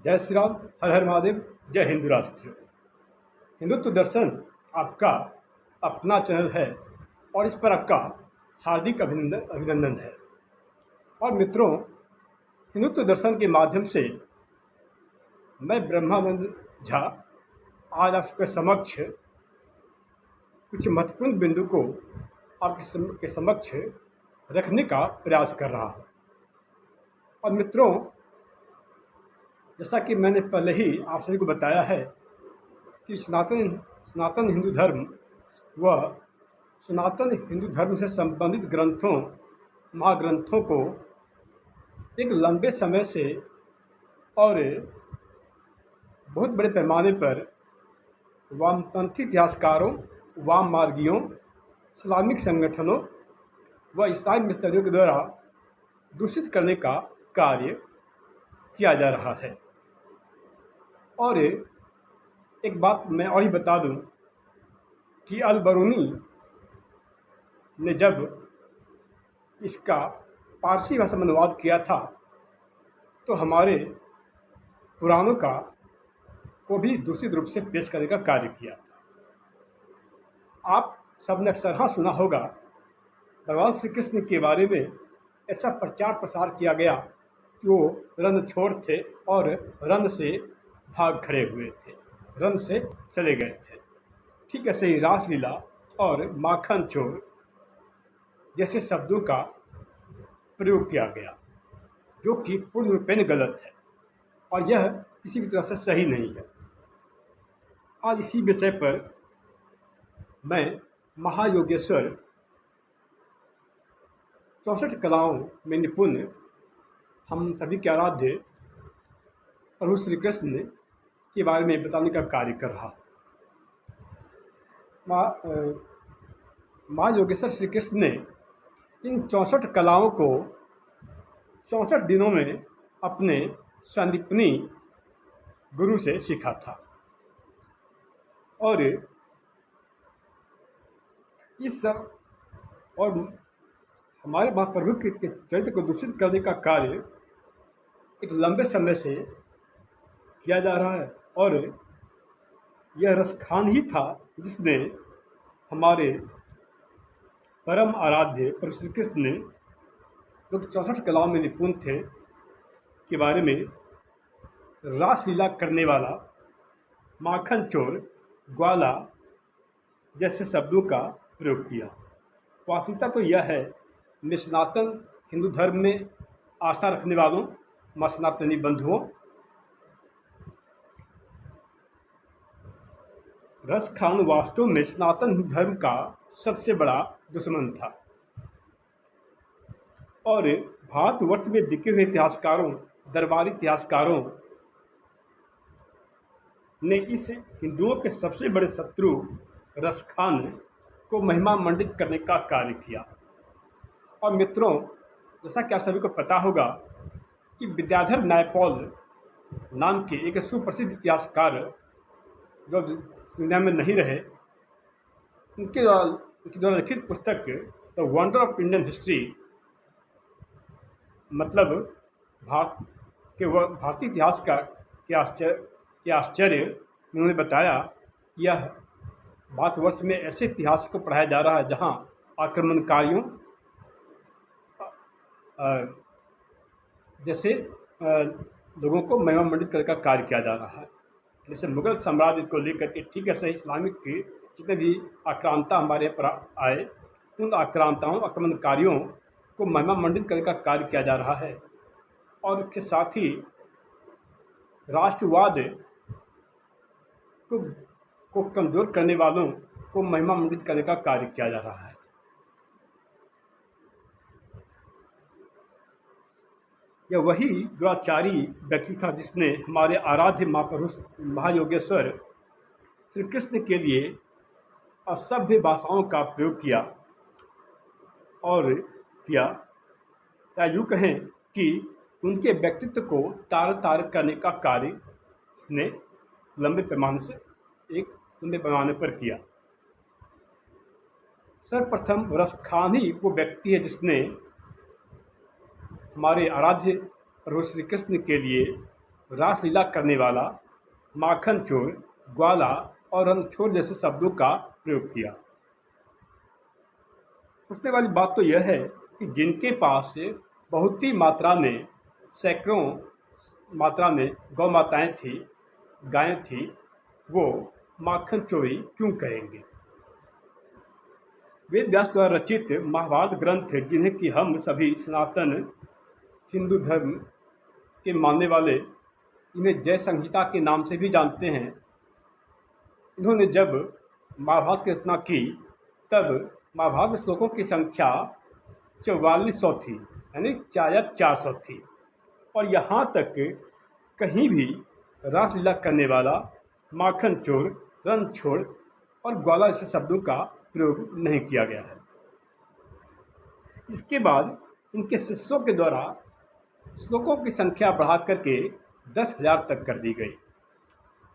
जय श्री राम, हर हर महादेव, जय हिंदू राष्ट्र। हिंदुत्व दर्शन आपका अपना चैनल है और इस पर आपका हार्दिक अभिनंदन है। और मित्रों, हिंदुत्व दर्शन के माध्यम से मैं ब्रह्मानंद झा आज आपके समक्ष कुछ महत्वपूर्ण बिंदु को आपके समक्ष रखने का प्रयास कर रहा हूँ। और मित्रों, जैसा कि मैंने पहले ही आप सभी को बताया है कि सनातन हिंदू धर्म व सनातन हिंदू धर्म से संबंधित महाग्रंथों को एक लंबे समय से और बहुत बड़े पैमाने पर वामपंथी इतिहासकारों, वाम मार्गियों, इस्लामिक संगठनों व ईसाई मिशनरियों के द्वारा दूषित करने का कार्य किया जा रहा है। और एक बात मैं और ही बता दूं कि अल-बरूनी ने जब इसका पारसी भाषा में अनुवाद किया था तो हमारे पुराणों को भी दूषित रूप से पेश करने का कार्य किया था। आप सबने अक्सर सुना होगा, भगवान श्री कृष्ण के बारे में ऐसा प्रचार प्रसार किया गया कि वो रणछोड़ थे और रण से भाग खड़े हुए थे, रण से चले गए थे। ठीक ऐसे ही रासलीला और माखन चोर जैसे शब्दों का प्रयोग किया गया, जो कि पूर्ण रूपेण गलत है और यह किसी भी तरह से सही नहीं है। आज इसी विषय पर मैं महायोगेश्वर 64 कलाओं में निपुण हम सभी के आराध्य प्रभु श्री कृष्ण के बारे में बताने का कार्य कर रहा हूँ। महायोगेश्वर श्री कृष्ण ने इन 64 कलाओं को 64 दिनों में अपने संदीपनी गुरु से सीखा था। और हमारे महाप्रभु के चरित्र को दूषित करने का कार्य एक लंबे समय से किया जा रहा है। और यह रसखान ही था जिसने हमारे परम आराध्य प्रभु श्री कृष्ण ने, जो 64 कलाओं में निपुण थे, के बारे में रासलीला करने वाला, माखन चोर, ग्वाला जैसे शब्दों का प्रयोग किया। वास्तविकता तो यह है, सनातन हिंदू धर्म में आस्था रखने वालों, मां सनातनी बंधुओं, रसखान वास्तव में सनातन हिंदू धर्म का सबसे बड़ा दुश्मन था। और भारतवर्ष में बिके हुए इतिहासकारों, दरबारी इतिहासकारों ने इस हिंदुओं के सबसे बड़े शत्रु रसखान को महिमा मंडित करने का कार्य किया। और मित्रों, जैसा कि आप सभी को पता होगा कि विद्याधर न्यायपाल नाम के एक सुप्रसिद्ध इतिहासकार जो दुनिया में नहीं रहे, उनके द्वारा लिखित पुस्तक the wonder of Indian history, मतलब भारतीय इतिहास के आश्चर्य, उन्होंने बताया कि यह भारतवर्ष में ऐसे इतिहास को पढ़ाया जा रहा है जहां आक्रमणकारियों जैसे लोगों को महिमा मंडित करने का कार्य किया जा रहा है। जैसे मुगल साम्राज्य को लेकर के ठीक है सही इस्लामिक के जितने भी आक्रांता हमारे पर आए, उन आक्रांताओं, आक्रमणकारियों को महिमा मंडित करने का कार्य किया जा रहा है। और इसके साथ ही राष्ट्रवाद को कमज़ोर करने वालों को महिमा मंडित करने का कार्य किया जा रहा है। यह वही दुराचारी व्यक्ति था जिसने हमारे आराध्य महापुरुष महायोगेश्वर श्री कृष्ण के लिए असभ्य भाषाओं का प्रयोग किया या यूँ कहें कि उनके व्यक्तित्व को तार करने का कार्य इसने लंबे पैमाने पर किया। सर्वप्रथम रसखान ही वो व्यक्ति है जिसने हमारे आराध्य प्रभु श्री कृष्ण के लिए रासलीला करने वाला, माखन चोर, ग्वाला और रणछोड़ जैसे शब्दों का प्रयोग किया। सोचने वाली बात तो यह है कि जिनके पास बहुत ही मात्रा में, सैकड़ों मात्रा में गौ माताएँ थी, गायें थी, वो माखन चोरी क्यों करेंगे? वेद व्यास द्वारा रचित महाभारत ग्रंथ, जिन्हें कि हम सभी सनातन हिंदू धर्म के मानने वाले इन्हें जय संहिता के नाम से भी जानते हैं, इन्होंने जब महाभारत की रचना की तब महाभारत में श्लोकों की संख्या 4400 थी, यानी 4400 थी। और यहाँ तक कहीं भी रासलीला करने वाला, माखन चोर, रणछोड़ और ग्वाला जैसे शब्दों का प्रयोग नहीं किया गया है। इसके बाद इनके शिष्यों के द्वारा श्लोकों की संख्या बढ़ा करके 10,000 तक कर दी गई।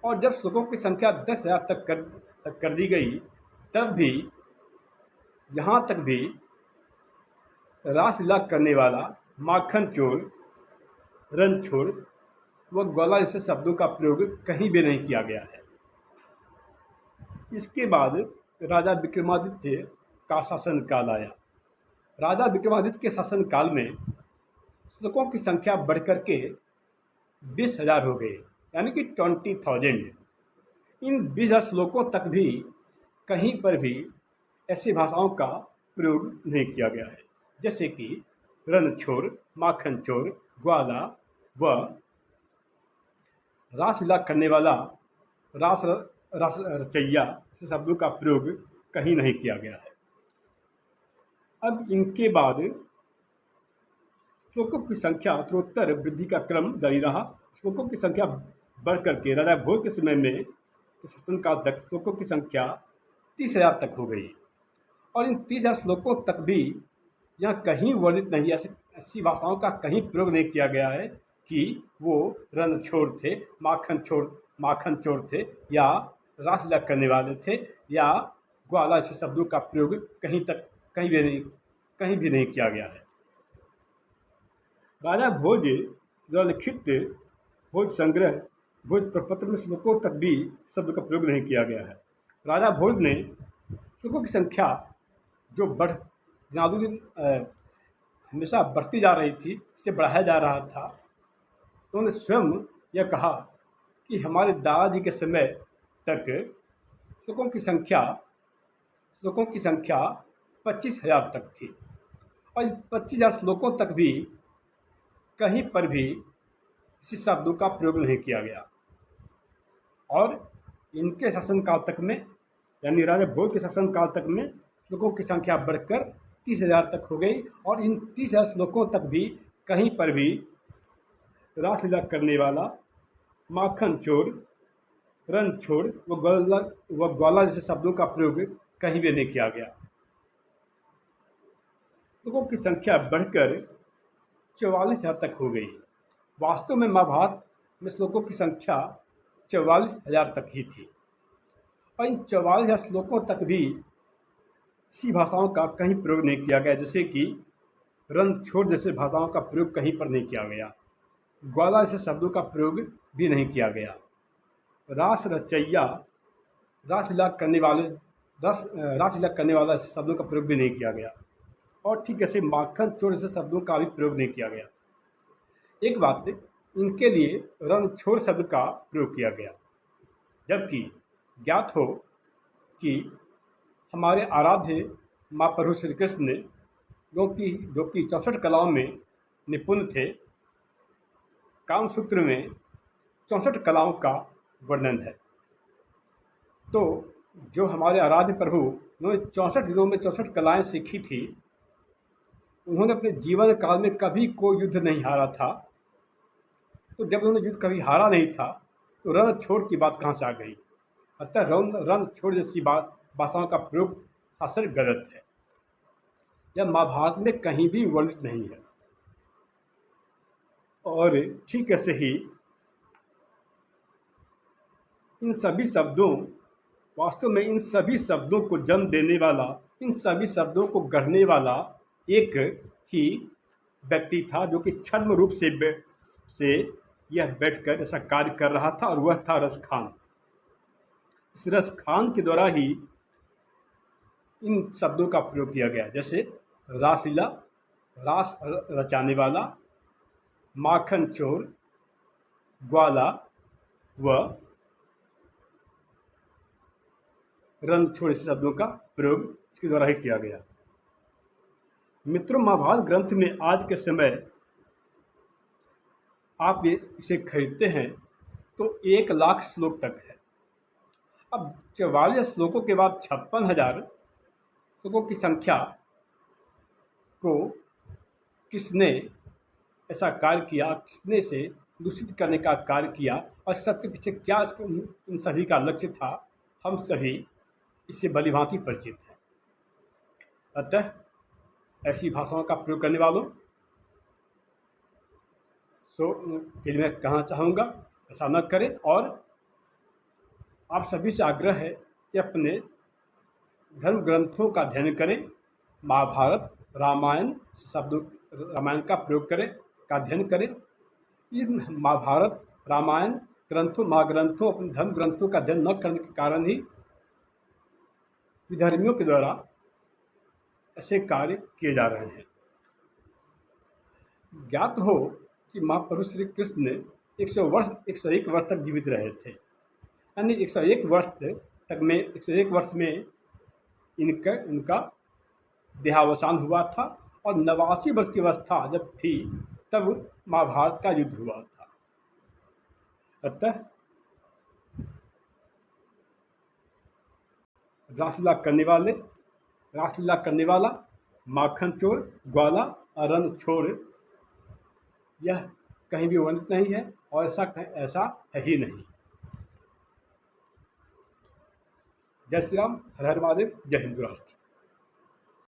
और जब श्लोकों की संख्या 10,000 तक कर दी गई, तब भी यहाँ तक भी रासलीला करने वाला, माखन चोर, रणछोड़ व ग्वाला जैसे शब्दों का प्रयोग कहीं भी नहीं किया गया है। इसके बाद राजा विक्रमादित्य का शासनकाल आया। राजा विक्रमादित्य के शासनकाल में श्लोकों की संख्या बढ़कर के 20,000 हो गई, यानी कि 20,000। इन 20,000 श्लोकों तक भी कहीं पर भी ऐसी भाषाओं का प्रयोग नहीं किया गया है, जैसे कि रणछोड़, माखन चोर, ग्वाला व रासलीला करने वाला, रास रचैया ऐसे शब्दों का प्रयोग कहीं नहीं किया गया है। अब इनके बाद श्लोकों की संख्या उत्तरोत्तर वृद्धि का क्रम जारी रहा। श्लोकों की संख्या बढ़ करके राजा भोज के समय में शासनकाल तक श्लोकों की संख्या 30,000 तक हो गई। और इन 30,000 श्लोकों तक भी यहाँ कहीं वर्णित नहीं, ऐसी भाषाओं का कहीं प्रयोग नहीं किया गया है कि वो रणछोड़ थे, माखन चोर थे, या रासलीला करने वाले थे, या ग्वाला ऐसे शब्दों का प्रयोग कहीं भी नहीं किया गया है। राजा भोज द्वारा लिखित भोज संग्रह, भोज प्रपत्र में श्लोकों तक भी शब्द का प्रयोग नहीं किया गया है। राजा भोज ने श्लोकों की संख्या जो दिनानुदिन हमेशा बढ़ती जा रही थी, इसे बढ़ाया जा रहा था, तो उन्होंने स्वयं यह कहा कि हमारे दादाजी के समय तक श्लोकों की संख्या 25,000 तक थी। और 25,000 श्लोकों तक भी कहीं पर भी इसी शब्दों का प्रयोग नहीं किया गया। और इनके शासनकाल तक में, यानी राजा भोज के शासनकाल तक में, श्लोकों की संख्या बढ़कर 30,000 तक हो गई। और इन 30,000 श्लोकों तक भी कहीं पर भी रासलीला करने वाला, माखन चोर, रणछोड़ व ग्वाला जैसे शब्दों का प्रयोग कहीं भी नहीं किया गया। श्लोकों की संख्या बढ़कर 44,000 तक हो गई। वास्तव में महाभारत में श्लोकों की संख्या 44,000 तक ही थी। और इन 44,000 श्लोकों तक भी इसी भाषाओं का कहीं प्रयोग नहीं किया गया, जैसे कि रणछोड़ जैसे भाषाओं का प्रयोग कहीं पर नहीं किया गया, ग्वाला जैसे शब्दों का प्रयोग भी नहीं किया गया, रास रचैया, रासलीला करने वाला ऐसे शब्दों का प्रयोग भी नहीं किया गया। और ठीक ऐसे माखन चोर जैसे शब्दों का भी प्रयोग नहीं किया गया। एक बात, इनके लिए रणछोड़ शब्द का प्रयोग किया गया, जबकि ज्ञात हो कि हमारे आराध्य महाप्रभु श्री कृष्ण जो कि 64 कलाओं में निपुण थे, कामसूत्र में 64 कलाओं का वर्णन है। तो जो हमारे आराध्य प्रभु, उन्होंने 64 दिनों में 64 कलाएं सीखी थी, उन्होंने अपने जीवन काल में कभी कोई युद्ध नहीं हारा था। तो जब उन्होंने युद्ध कभी हारा नहीं था, तो रणछोड़ की बात कहाँ से आ गई? अतः रणछोड़ जैसी भाषाओं का प्रयोग शास्त्र गलत है, यह महाभारत में कहीं भी वर्णित नहीं है। और ठीक ऐसे ही इन सभी शब्दों, वास्तव में इन सभी शब्दों को जन्म देने वाला, इन सभी शब्दों को गढ़ने वाला एक ही व्यक्ति था, जो कि छद्म रूप से यह बैठकर ऐसा कार्य कर रहा था और वह था रसखान। इस रसखान के द्वारा ही इन शब्दों का प्रयोग किया गया, जैसे रासलीला, रास रचाने वाला, माखन चोर, ग्वाला व रन छोड़ इस शब्दों का प्रयोग इसके द्वारा ही किया गया। मित्रों, महाभारत ग्रंथ में आज के समय आप इसे खरीदते हैं तो 1,00,000 श्लोक तक है। अब 44 श्लोकों के बाद 56,000 श्लोकों की संख्या को किसने ऐसा कार्य किया, किसने इसे दूषित करने का कार्य किया और सबके पीछे क्या इन सभी का लक्ष्य था, हम सभी इससे भलीभांति परिचित हैं। अतः ऐसी भाषाओं का प्रयोग करने वालों के लिए मैं कहना चाहूँगा, ऐसा न करें। और आप सभी से आग्रह है कि अपने धर्म ग्रंथों का अध्ययन करें, महाभारत, रामायण शब्दों, रामायण का प्रयोग करें, का अध्ययन करें। इन महाभारत, रामायण ग्रंथों, महाग्रंथों, अपने धर्म ग्रंथों का अध्ययन न करने के कारण ही विधर्मियों के द्वारा ऐसे कार्य किए जा रहे हैं। ज्ञात हो कि महाप्रभु श्री कृष्ण 101 वर्ष तक जीवित रहे थे, यानी 101 वर्ष में इनका देहावसान हुआ था और 89 वर्ष की अवस्था जब थी तब महाभारत का युद्ध हुआ था। अतः रासलीला करने वाला, माखन चोर, ग्वाला और रन छोड़, यह कहीं भी वर्णित नहीं है और ऐसा है ही नहीं। जय श्री राम, हर हर महादेव, जय हिंद राष्ट्र।